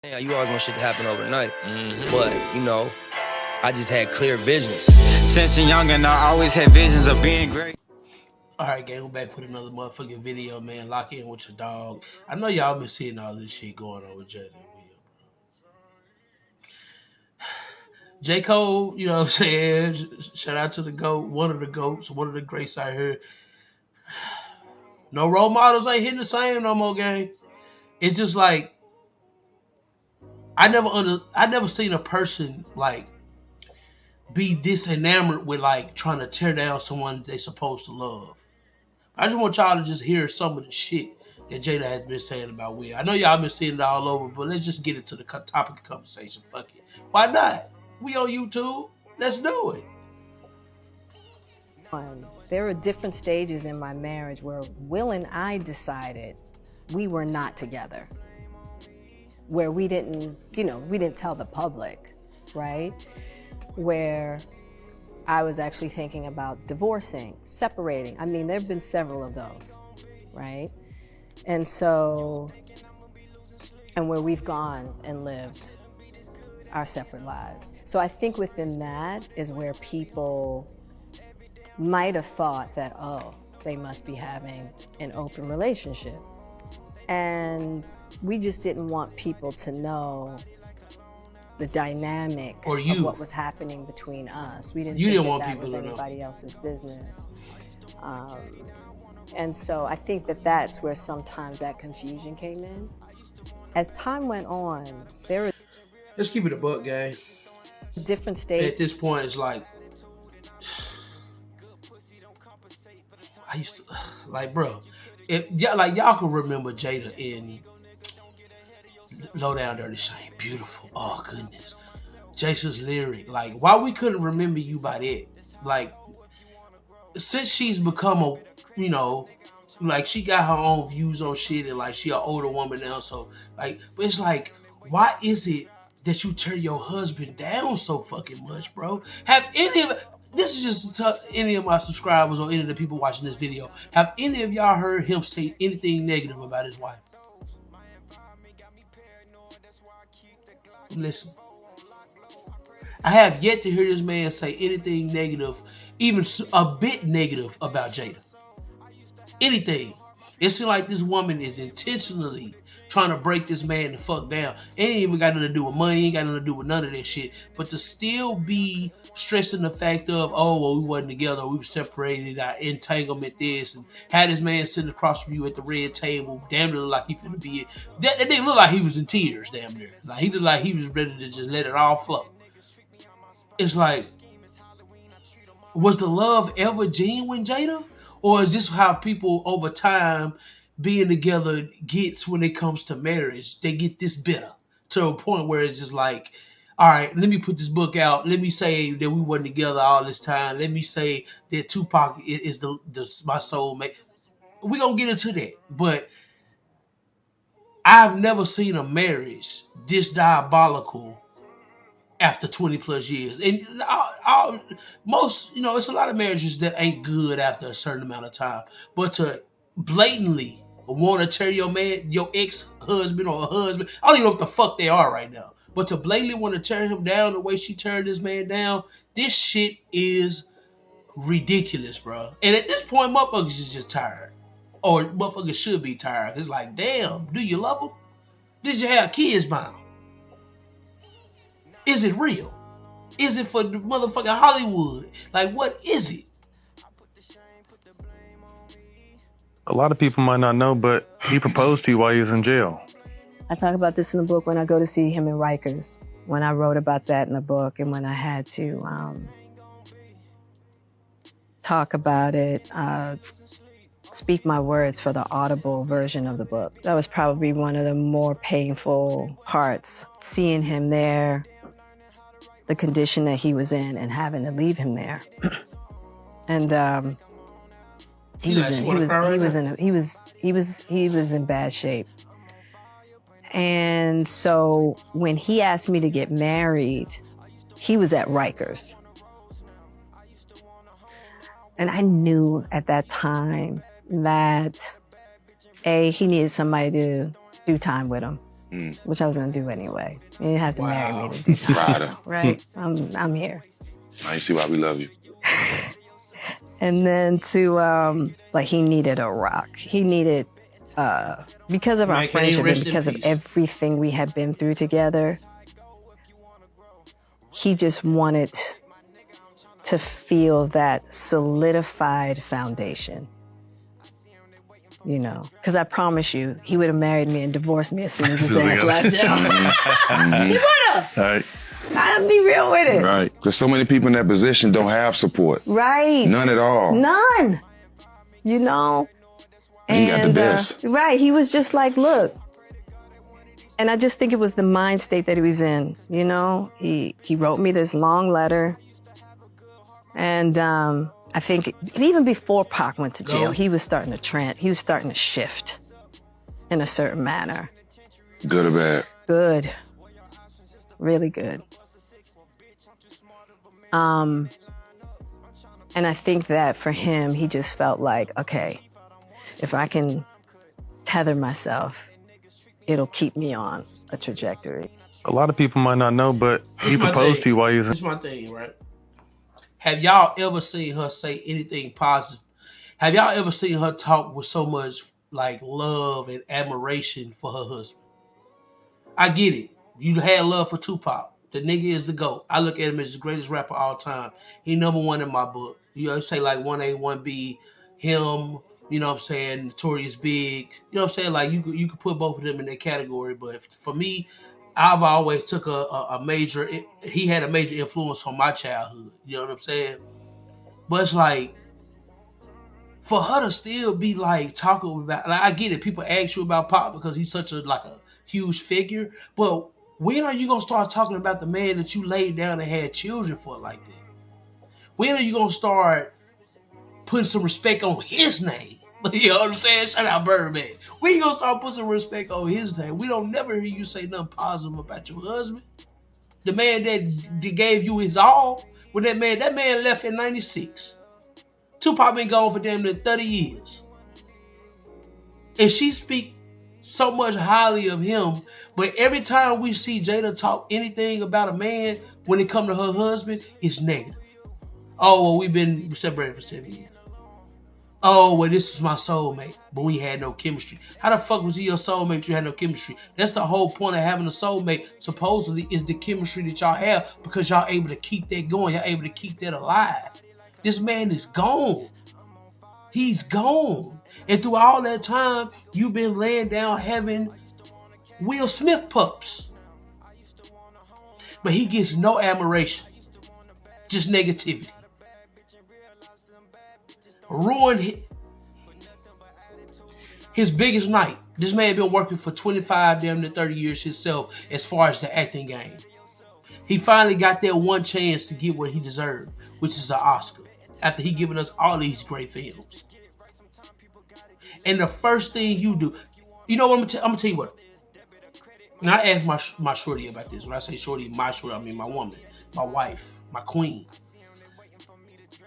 Yeah, you always want shit to happen overnight. But, I just had clear visions. Since a youngin', I always had visions of being great. All right, gang, we're back with another motherfucking video, man. Lock in with your dog. I know y'all been seeing all this shit going on with Jada and Will. J. Cole, you know what I'm saying? Shout out to the GOAT, one of the GOATs, one of the greats out here. No role models ain't hitting the same no more, gang. It's just like I never seen a person like be this enamored with like trying to tear down someone they supposed to love. I just want y'all to just hear some of the shit that Jada has been saying about Will. I know y'all been seeing it all over, but let's just get into the topic of conversation. Fuck it. Why not? We on YouTube. Let's do it. There were different stages in my marriage where Will and I decided we were not together. Where we didn't tell the public, right? Where I was actually thinking about divorcing, separating. I mean, there have been several of those, right? And where we've gone and lived our separate lives. So I think within that is where people might have thought that, oh, they must be having an open relationship. And we just didn't want people to know the dynamic of what was happening between us. We didn't want that was anybody else's business. And so I think that's where sometimes that confusion came in. As time went on, there were... Let's keep it a buck, gang. Different stages. At this point, it's like... I used to... Like, bro... y'all can remember Jada in Low Down Dirty Shame. Beautiful. Oh, goodness. Jason's lyric. Like, why we couldn't remember you by that? Like, since she's become like she got her own views on shit and like she an older woman now, so like, but it's like, why is it that you tear your husband down so fucking much, bro? Have any of this is just to any of my subscribers or any of the people watching this video, have any of y'all heard him say anything negative about his wife? Listen, I have yet to hear this man say anything negative, even a bit negative about Jada. Anything. It seems like this woman is intentionally trying to break this man the fuck down. It ain't even got nothing to do with money, ain't got nothing to do with none of that shit. But to still be stressing the fact of, oh, well, we wasn't together, we were separated, our entanglement this, and had this man sitting across from you at the red table, damn near like he finna be it. That didn't look like he was in tears, damn near. Like he looked like he was ready to just let it all flow. It's like, was the love ever genuine, Jada? Or is this how people over time being together gets when it comes to marriage? They get this bitter to a point where it's just like, all right, let me put this book out. Let me say that we wasn't together all this time. Let me say that Tupac is my soulmate. We're going to get into that. But I've never seen a marriage this diabolical after 20 plus years. And most, it's a lot of marriages that ain't good after a certain amount of time. But to blatantly want to tear your ex-husband or a husband, I don't even know what the fuck they are right now. But to blatantly want to tear him down the way she turned this man down, this shit is ridiculous, bro. And at this point, motherfuckers is just tired. Or motherfuckers should be tired. It's like, damn, do you love him? Did you have kids by him? Is it real? Is it for the motherfucking Hollywood? Like, what is it? A lot of people might not know, but he proposed to you while he was in jail. I talk about this in the book when I go to see him in Rikers, when I wrote about that in the book, and when I had to talk about it, speak my words for the audible version of the book. That was probably one of the more painful parts, seeing him there, the condition that he was in, and having to leave him there. And he was in bad shape. And so when he asked me to get married, he was at Rikers. And I knew at that time that he needed somebody to do time with him. which I was going to do anyway. You didn't have to marry me to do that. Right? I'm here. I see why we love you. And then to, like, he needed a rock. He needed, because of our friendship and because of everything we had been through together, he just wanted to feel that solidified foundation. You know, because I promise you, he would have married me and divorced me as soon as his ass left jail. He would have. Right. I'll be real with it. Right. Because so many people in that position don't have support. Right. None at all. None. You know? And he got the best. Right. He was just like, look. And I just think it was the mind state that he was in. You know? He wrote me this long letter. And I think even before Pac went to jail, he was starting to shift in a certain manner. Good or bad? Good. Really good. And I think that for him, he just felt like, okay, if I can tether myself, it'll keep me on a trajectory. A lot of people might not know, but he proposed to you while he was in. That's my thing, right? Have y'all ever seen her say anything positive? Have y'all ever seen her talk with so much like love and admiration for her husband? I get it. You had love for Tupac. The nigga is the GOAT. I look at him as the greatest rapper of all time. He #1 in my book. You know, say like 1A, 1B, him, you know what I'm saying, Notorious Big. You know what I'm saying? Like you could put both of them in that category. But for me, I've always took he had a major influence on my childhood. You know what I'm saying? But it's like, for her to still be like talking about, like, I get it. People ask you about Pop because he's such a huge figure. But when are you going to start talking about the man that you laid down and had children for like that? When are you going to start putting some respect on his name? You know what I'm saying? Shout out Birdman. We ain't gonna start putting some respect on his name. We don't never hear you say nothing positive about your husband. The man that gave you his all. When that man left in 96. Tupac been gone for damn near 30 years. And she speak so much highly of him, but every time we see Jada talk anything about a man, when it come to her husband, it's negative. Oh, well, we've been separated for 7 years. Oh, well, this is my soulmate, but we had no chemistry. How the fuck was he your soulmate? You had no chemistry. That's the whole point of having a soulmate, supposedly, is the chemistry that y'all have, because y'all able to keep that going. Y'all able to keep that alive. This man is gone. He's gone. And through all that time, you've been laying down having Will Smith pups. But he gets no admiration. Just negativity. Ruined his biggest night. This man been working for 25, damn near 30 years himself as far as the acting game. He finally got that one chance to get what he deserved, which is an Oscar, after he given us all these great films. And the first thing you do, you know what, I'm gonna tell you what. And I asked my shorty about this. When I say shorty, my shorty, I mean my woman, my wife, my queen.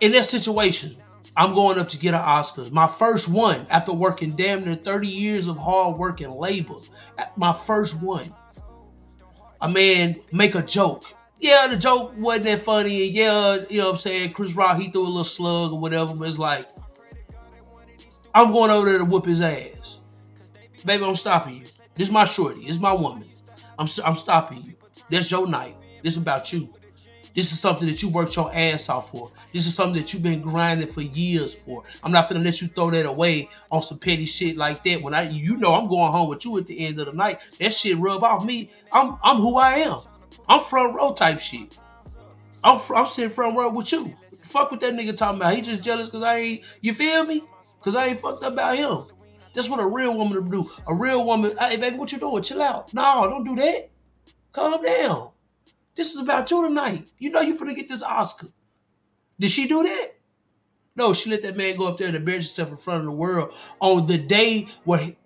In that situation, I'm going up to get an Oscar. My first one, after working damn near 30 years of hard work and labor. My first one. A man make a joke. Yeah, the joke wasn't that funny. And yeah, you know what I'm saying, Chris Rock, he threw a little slug or whatever. But it's like, I'm going over there to whoop his ass. Baby, I'm stopping you. This is my shorty. This is my woman. I'm stopping you. That's your night. This is about you. This is something that you worked your ass off for. This is something that you've been grinding for years for. I'm not finna let you throw that away on some petty shit like that. When I'm going home with you at the end of the night. That shit rub off me. I'm who I am. I'm front row type shit. I'm sitting front row with you. Fuck what that nigga talking about. He just jealous because I ain't, you feel me? Because I ain't fucked up about him. That's what a real woman would do. A real woman, hey baby, what you doing? Chill out. No, don't do that. Calm down. This is about you tonight. You know you finna get this Oscar. Did she do that? No, she let that man go up there and embarrass himself in front of the world on the day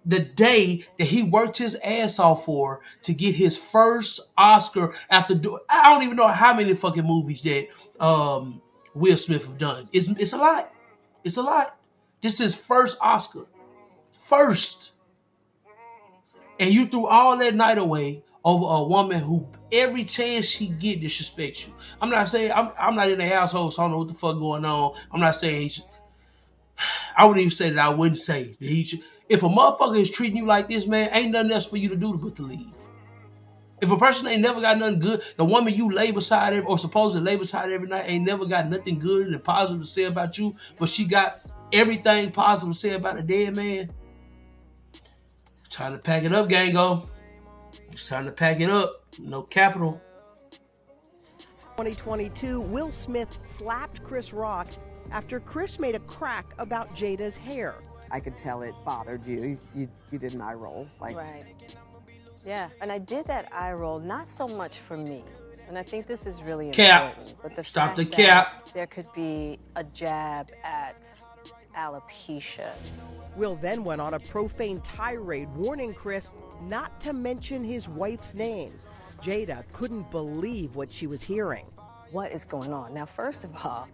that he worked his ass off for to get his first Oscar after I don't even know how many fucking movies that Will Smith have done. It's a lot. It's a lot. This is his first Oscar. First. And you threw all that night away over a woman who every chance she get disrespects you. I'm not saying I'm not in the household, so I don't know what the fuck going on. I'm not saying he should, I wouldn't even say that. I wouldn't say that he should. If a motherfucker is treating you like this, man, ain't nothing else for you to do but to leave. If a person ain't never got nothing good, the woman you lay beside or supposedly lay beside every night ain't never got nothing good and positive to say about you, but she got everything positive to say about a dead man. It's time to pack it up, gango. It's time to pack it up. No capital. 2022, Will Smith slapped Chris Rock after Chris made a crack about Jada's hair. I could tell it bothered you. You did an eye roll. Right. Yeah, and I did that eye roll not so much for me, and I think this is really important. But the Stop fact the that cap. there could be a jab at alopecia. Will then went on a profane tirade warning Chris not to mention his wife's name. Jada couldn't believe what she was hearing. What is going on? Now, first of all,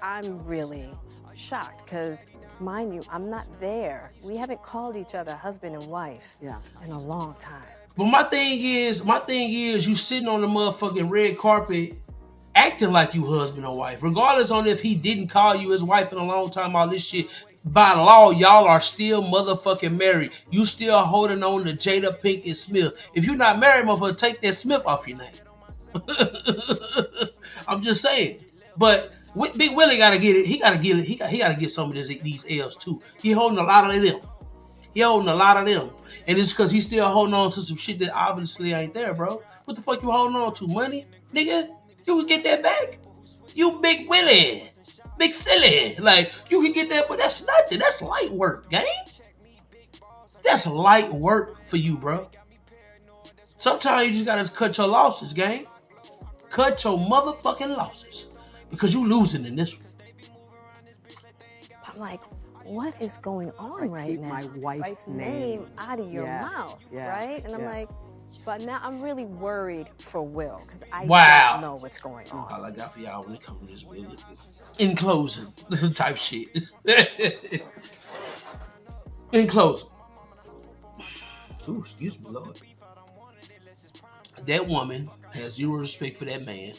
I'm really shocked because, mind you, I'm not there. We haven't called each other husband and wife in a long time. But my thing is, you sitting on the motherfucking red carpet acting like you husband or wife. Regardless on if he didn't call you his wife in a long time, all this shit. By law, y'all are still motherfucking married. You still holding on to Jada Pinkett Smith. If you're not married, motherfucker, take that Smith off your name. I'm just saying. But Big Willie gotta get it. He gotta get some of these L's too. He holding a lot of them. And it's because he's still holding on to some shit that obviously ain't there, bro. What the fuck you holding on to? Money? Nigga, you can get that back. You Big Willie. Big silly. Like, you can get that, but that's nothing. That's light work, gang. That's light work for you, bro. Sometimes you just gotta cut your losses, gang. Cut your motherfucking losses. Because you losing in this one. I'm like, what is going on right now? My wife's name out of your mouth, right? And I'm like, but now I'm really worried for Will because I don't know what's going on. All I got for y'all when it comes to this video. In closing, this is type shit. In closing. Ooh, excuse me, Lord. That woman has zero respect for that man.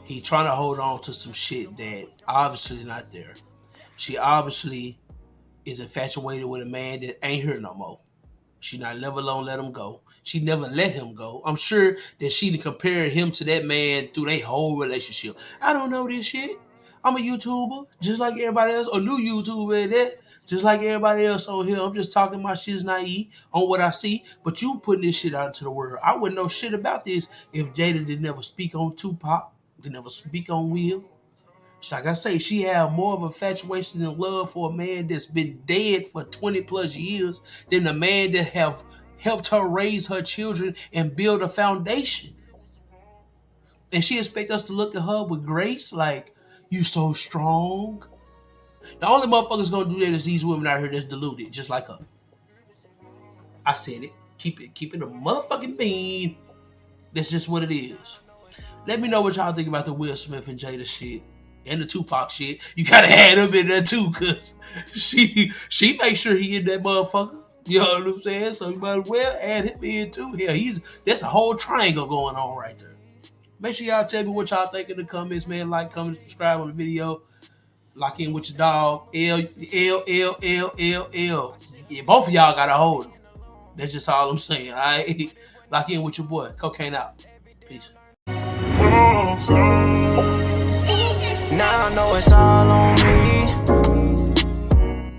He trying to hold on to some shit that obviously not there. She obviously is infatuated with a man that ain't here no more. She not never alone let him go. She never let him go. I'm sure that she compared him to that man through their whole relationship. I don't know this shit. I'm a YouTuber, just like everybody else, a new YouTuber at that, just like everybody else on here. I'm just talking my shit's naive on what I see, but you putting this shit out into the world. I wouldn't know shit about this if Jada did never speak on Tupac, did never speak on Will. Like I say, she had more of infatuation and love for a man that's been dead for 20 plus years than a man that have helped her raise her children and build a foundation. And she expect us to look at her with grace, like, you so strong. The only motherfuckers gonna do that is these women out here that's deluded, just like her. I said it. Keep it a motherfucking bean. That's just what it is. Let me know what y'all think about the Will Smith and Jada shit. And the Tupac shit. You gotta add him in there too, cause she makes sure he in that motherfucker. You know what I'm saying? So you might as well add him in too. Yeah, that's a whole triangle going on right there. Make sure y'all tell me what y'all think in the comments, man. Like, comment, subscribe on the video. Lock in with your dog. L. Yeah, both of y'all gotta hold him. That's just all I'm saying. All right? Lock in with your boy. Cocaine out. Peace. Now I know it's all on me.